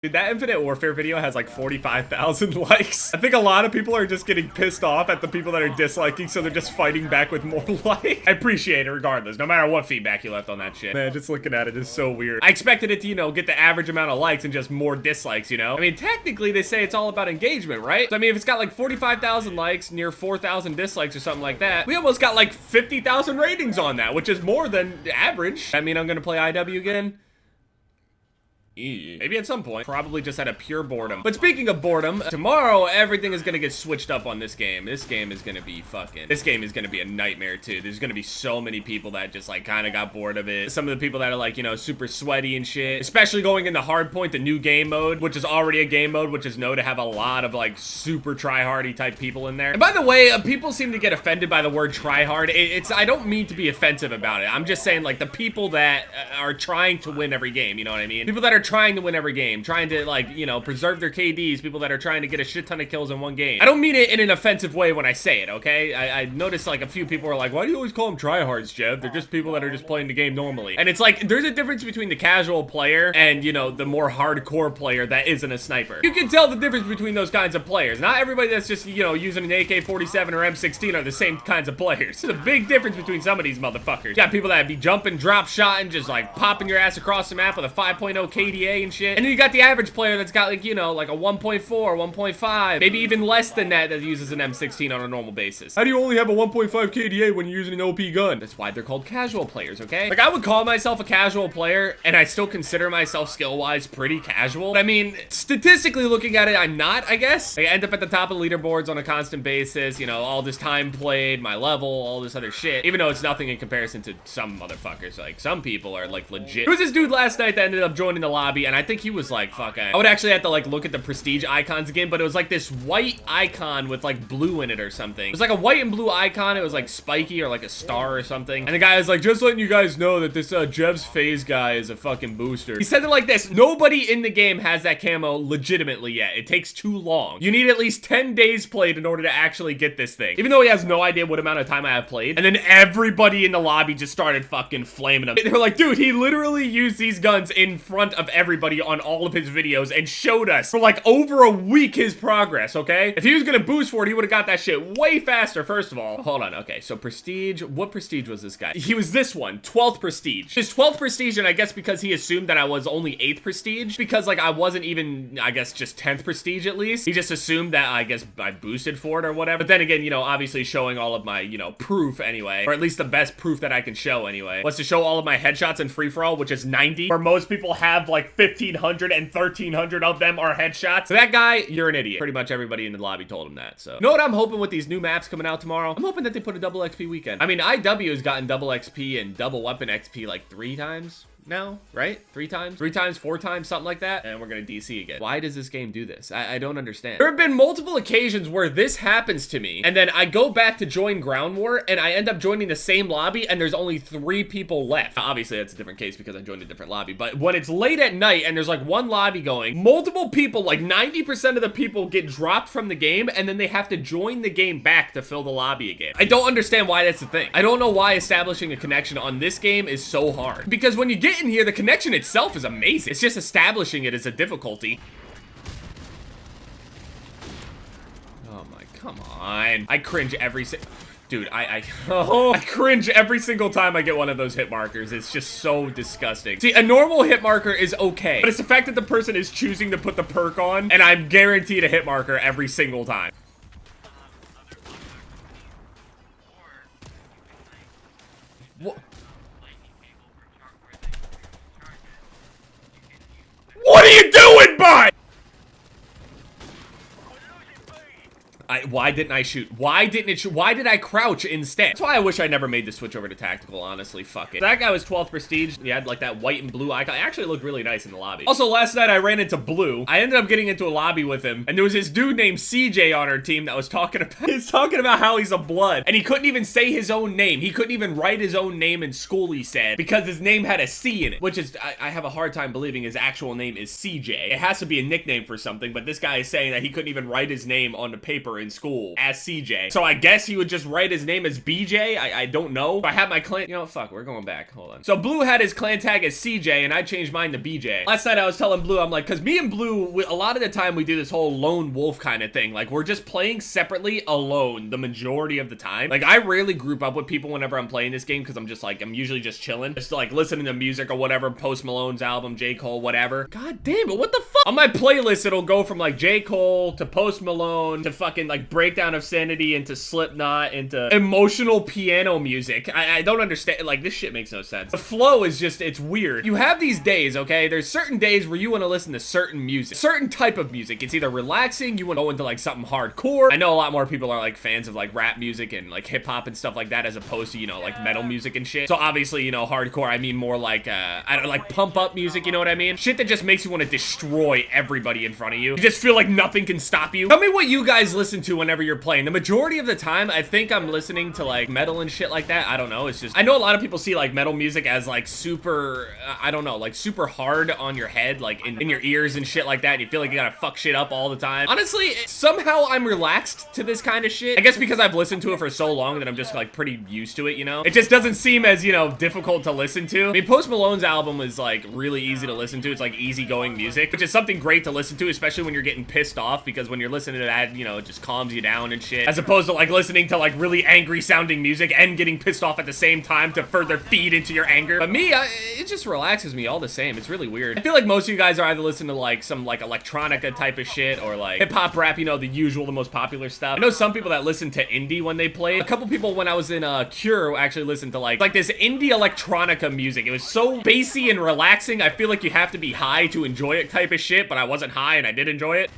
Dude, that Infinite Warfare video has like 45,000 likes. I think a lot of people are just getting pissed off at the people that are disliking, so they're just fighting back with more likes. I appreciate it regardless, no matter what feedback you left on that shit. Man, just looking at it is so weird. I expected it to, you know, get the average amount of likes and just more dislikes, you know? I mean, technically, they say it's all about engagement, right? So, I mean, if it's got like 45,000 likes, near 4,000 dislikes or something like that, we almost got like 50,000 ratings on that, which is more than average. I mean, I'm gonna play IW again. Maybe at some point. Probably just out of pure boredom. But speaking of boredom, tomorrow everything is gonna get switched up on this game. This game is gonna be a nightmare too. There's gonna be so many people that just like kind of got bored of it. Some of the people that are like, you know, super sweaty and shit. Especially going into hardpoint, the new game mode, which is already a game mode, which is known to have a lot of like super tryhardy type people in there. And by the way, people seem to get offended by the word tryhard. I don't mean to be offensive about it. I'm just saying like the people that are trying to win every game, you know what I mean? People that are trying to win every game, trying to like, you know, preserve their KDs, people that are trying to get a shit ton of kills in one game. I don't mean it in an offensive way when I say it, okay? I noticed like a few people are like, why do you always call them tryhards, Jeff? They're just people that are just playing the game normally. And it's like, there's a difference between the casual player and, you know, the more hardcore player that isn't a sniper. You can tell the difference between those kinds of players. Not everybody that's just, you know, using an AK-47 or M16 are the same kinds of players. There's a big difference between some of these motherfuckers. You got people that be jumping, drop shot, and just like popping your ass across the map with a 5.0 KDA and shit. And then you got the average player that's got like, you know, like a 1.4, 1.5, maybe even less than that uses an M16 on a normal basis. How do you only have a 1.5 KDA when you're using an OP gun? That's why they're called casual players, okay? Like, I would call myself a casual player, and I still consider myself skill-wise pretty casual. But I mean, statistically looking at it, I'm not, I guess. I end up at the top of leaderboards on a constant basis, you know, all this time played, my level, all this other shit, even though it's nothing in comparison to some motherfuckers. Like, some people are like legit. There was this dude last night that ended up joining the lobby, and I think he was like, fuck, I would actually have to like look at the prestige icons again, but it was like this white icon with like blue in it or something. It was like a white and blue icon. It was like spiky or like a star or something. And the guy was like, just letting you guys know that this Jev's phase guy is a fucking booster. He said it like this: nobody in the game has that camo legitimately yet. It takes too long. You need at least 10 days played in order to actually get this thing. Even though he has no idea what amount of time I have played. And then everybody in the lobby just started fucking flaming him. They were like, dude, he literally used these guns in front of everybody on all of his videos and showed us for like over a week his progress, okay? If he was gonna boost for it, he would have got that shit way faster, first of all. Hold on, okay, so prestige, what prestige was this guy? He was this one, 12th prestige. His 12th prestige, and I guess because he assumed that I was only 8th prestige, because like I wasn't even, I guess, just 10th prestige at least. He just assumed that, I guess, I boosted for it or whatever. But then again, you know, obviously showing all of my, you know, proof anyway, or at least the best proof that I can show anyway, was to show all of my headshots in free-for-all, which is 90, where most people have like 1,500 and 1,300 of them are headshots. So that guy, you're an idiot. Pretty much everybody in the lobby told him that. So, you know what I'm hoping with these new maps coming out tomorrow? I'm hoping that they put a double XP weekend. I mean, IW has gotten double XP and double weapon XP like 3 times now, right? 3 times? 3 times, 4 times, something like that. And we're gonna DC again. Why does this game do this? I don't understand. There have been multiple occasions where this happens to me, and then I go back to join Ground War, and I end up joining the same lobby, and there's only 3 people left. Obviously, that's a different case because I joined a different lobby, but when it's late at night, and there's like one lobby going, multiple people, like 90% of the people get dropped from the game, and then they have to join the game back to fill the lobby again. I don't understand why that's the thing. I don't know why establishing a connection on this game is so hard. Because when you get in here, the connection itself is amazing. It's just establishing it as a difficulty. Oh my, come on. I cringe every dude, I cringe every single time I get one of those hit markers. It's just so disgusting. See, a normal hit marker is okay, but it's the fact that the person is choosing to put the perk on, and I'm guaranteed a hit marker every single time. What? What are you doing, bud? Why didn't I shoot? Why didn't it shoot? Why did I crouch instead? That's why I wish I never made the switch over to tactical, honestly. Fuck it. That guy was 12th prestige. He had like that white and blue icon. It actually looked really nice in the lobby. Also, last night I ran into Blue. I ended up getting into a lobby with him, and there was this dude named CJ on our team that was talking about how he's a blood, and he couldn't even say his own name. He couldn't even write his own name in school, he said, because his name had a C in it, which is, I have a hard time believing his actual name is CJ. It has to be a nickname for something, but this guy is saying that he couldn't even write his name on the paper in school. school as CJ. So I guess he would just write his name as BJ. I don't know. I have my clan, you know, fuck, we're going back. Hold on. So Blue had his clan tag as CJ and I changed mine to BJ. Last night I was telling Blue, I'm like, cause me and Blue, a lot of the time we do this whole lone wolf kind of thing. Like we're just playing separately alone the majority of the time. Like I rarely group up with people whenever I'm playing this game, cause I'm just like, I'm usually just chilling. Just like listening to music or whatever, Post Malone's album, J. Cole, whatever. God damn it, what the fuck? On my playlist, it'll go from like J. Cole to Post Malone to fucking like Breakdown of Sanity into Slipknot into emotional piano music. I don't understand, like this shit makes no sense. The flow is just, it's weird. You have these days, okay? There's certain days where you want to listen to certain music, certain type of music. It's either relaxing, you want to go into like something hardcore. I know a lot more people are like fans of like rap music and like hip hop and stuff like that as opposed to, you know, like metal music and shit. So obviously, you know, hardcore, I mean more like, I don't like pump up music, you know what I mean? Shit that just makes you want to destroy everybody in front of you. You just feel like nothing can stop you. Tell me what you guys listen to whenever you're playing. The majority of the time, I think I'm listening to like metal and shit like that. I don't know. It's just, I know a lot of people see like metal music as like super, I don't know, like super hard on your head, like in your ears and shit like that. And you feel like you gotta fuck shit up all the time. Honestly, somehow I'm relaxed to this kind of shit. I guess because I've listened to it for so long that I'm just like pretty used to it, you know? It just doesn't seem as, you know, difficult to listen to. I mean, Post Malone's album is like really easy to listen to. It's like easygoing music, which is something great to listen to, especially when you're getting pissed off, because when you're listening to that, you know, it just calms you down and shit, as opposed to like listening to like really angry sounding music and getting pissed off at the same time to further feed into your anger. But me, it just relaxes me all the same. It's really weird. I feel like most of you guys are either listening to like some like electronica type of shit or like hip hop rap, you know, the usual, the most popular stuff. I know some people that listen to indie when they play. A couple people when I was in Cure actually listened to like this indie electronica music. It was so bassy and relaxing. I feel like you have to be high to enjoy it type of shit, but I wasn't high and I did enjoy it.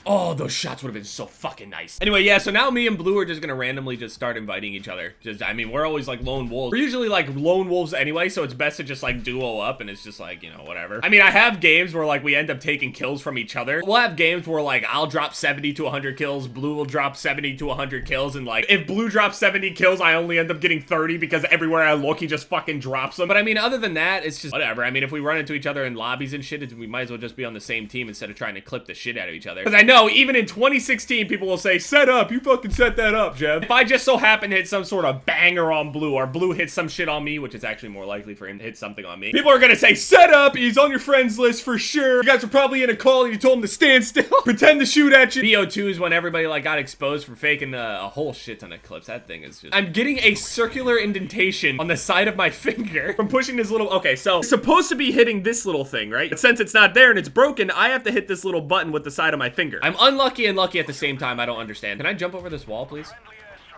Oh, those shots would have been so fucking nice. Anyway, yeah, so now me and Blue are just gonna randomly just start inviting each other. Just, I mean, we're always like lone wolves. We're usually like lone wolves anyway, so it's best to just like duo up and it's just like, you know, whatever. I mean, I have games where like we end up taking kills from each other. We'll have games where like I'll drop 70 to 100 kills, Blue will drop 70 to 100 kills, and like if Blue drops 70 kills, I only end up getting 30 because everywhere I look, he just fucking drops them. But I mean, other than that, it's just whatever. I mean, if we run into each other in lobbies and shit, we might as well just be on the same team instead of trying to clip the shit out of each other. Because I know even in 2016, people will say, set up, you fucking set that up, Jeff. If I just so happen to hit some sort of banger on Blue, or Blue hits some shit on me, which is actually more likely for him to hit something on me, people are gonna say, set up, he's on your friends list for sure. You guys were probably in a call and you told him to stand still, pretend to shoot at you. BO2 is when everybody like got exposed for faking a whole shit ton of clips. That thing is just, I'm getting a circular indentation on the side of my finger from pushing this little, okay, so it's supposed to be hitting this little thing, right? But since it's not there and it's broken, I have to hit this little button with the side of my finger. I'm unlucky and lucky at the same time. I don't understand. Can I jump over this wall, please?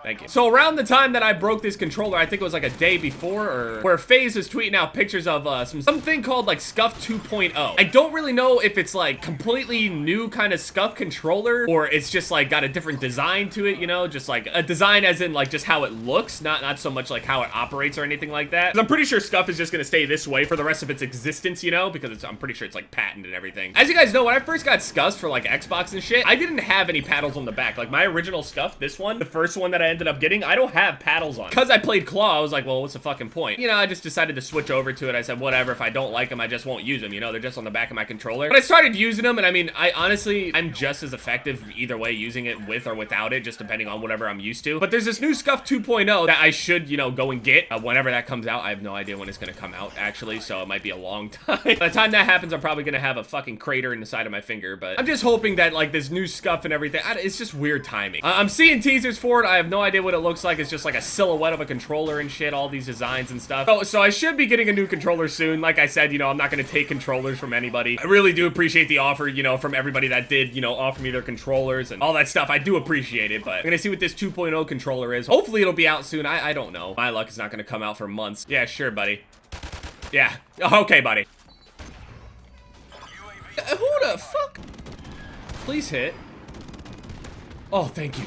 Thank you. So around the time that I broke this controller, I think it was like a day before, or where FaZe was tweeting out pictures of something called like Scuff 2.0. I don't really know if it's like completely new kind of Scuff controller, or it's just like got a different design to it, you know, just like a design as in like just how it looks, not so much like how it operates or anything like that. 'Cause I'm pretty sure Scuff is just gonna stay this way for the rest of its existence, you know, because I'm pretty sure it's like patented and everything. As you guys know, when I first got Scuffs for like Xbox and shit, I didn't have any paddles on the back. Like my original Scuff, this one, the first one that I ended up getting, I don't have paddles on. Because I played Claw, I was like, well, what's the fucking point? You know, I just decided to switch over to it. I said, whatever, if I don't like them, I just won't use them. You know, they're just on the back of my controller. But I started using them, and I mean, I'm just as effective either way using it with or without it, just depending on whatever I'm used to. But there's this new Scuff 2.0 that I should, you know, go and get whenever that comes out. I have no idea when it's gonna come out, actually, so it might be a long time. By the time that happens, I'm probably gonna have a fucking crater in the side of my finger, but I'm just hoping that, like, this new Scuff and everything, it's just weird timing. I'm seeing teasers for it. I have no idea what it looks like. It's just like a silhouette of a controller and shit, all these designs and stuff. So I should be getting a new controller soon. Like I said, you know, I'm not gonna take controllers from anybody. I really do appreciate the offer, you know, from everybody that did, you know, offer me their controllers and all that stuff. I do appreciate it, but I'm gonna see what this 2.0 controller is. Hopefully it'll be out soon. I don't know. My luck is not gonna come out for months. Yeah, sure, buddy. Yeah. Okay, buddy. Who the fuck? Please hit. Oh, thank you.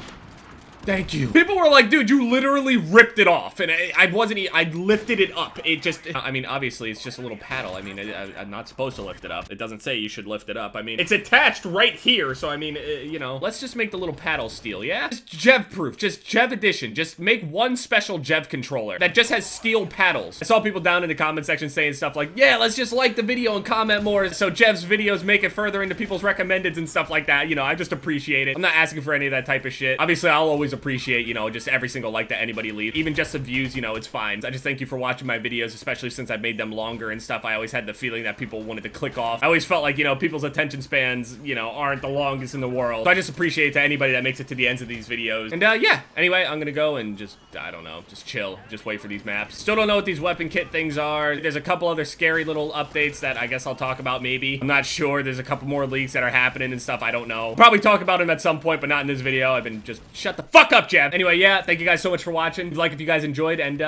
Thank you. People were like, dude, you literally ripped it off. And I wasn't, I lifted it up. It just, I mean, obviously, it's just a little paddle. I mean, I'm not supposed to lift it up. It doesn't say you should lift it up. I mean, it's attached right here. So, I mean, you know, let's just make the little paddle steel, yeah? Just Jev-proof, just Jev edition. Just make one special Jev controller that just has steel paddles. I saw people down in the comment section saying stuff like, yeah, let's just like the video and comment more so Jev's videos make it further into people's recommendeds and stuff like that. You know, I just appreciate it. I'm not asking for any of that type of shit. Obviously, I'll always appreciate, you know, just every single like that anybody leaves. Even just the views, you know, it's fine. I just thank you for watching my videos, especially since I made them longer and stuff. I always had the feeling that people wanted to click off. I always felt like, you know, people's attention spans, you know, aren't the longest in the world. So I just appreciate to anybody that makes it to the ends of these videos. And yeah, anyway, I'm gonna go and just, I don't know, just chill. Just wait for these maps. Still don't know what these weapon kit things are. There's a couple other scary little updates that I guess I'll talk about maybe. I'm not sure. There's a couple more leaks that are happening and stuff. I don't know. Probably talk about them at some point, but not in this video. I've been just, shut the fuck up, Jev. Anyway, yeah, thank you guys so much for watching. Like if you guys enjoyed, and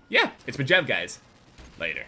yeah, it's been Jev, guys. Later.